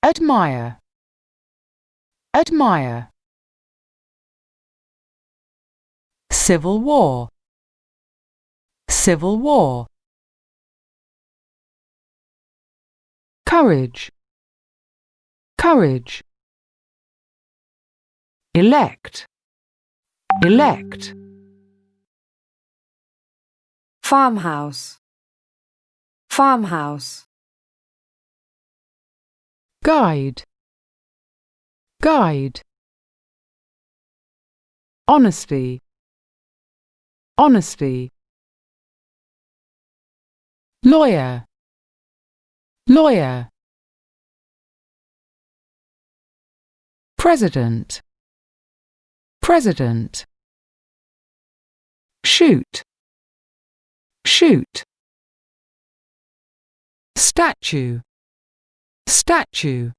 admire, admire. Civil war, civil war. Courage, courage. Elect, elect. Farmhouse, farmhouse. Guide, guide. Honesty, honesty. Lawyer, lawyer. President, president. Shoot, shoot. Statue, statue.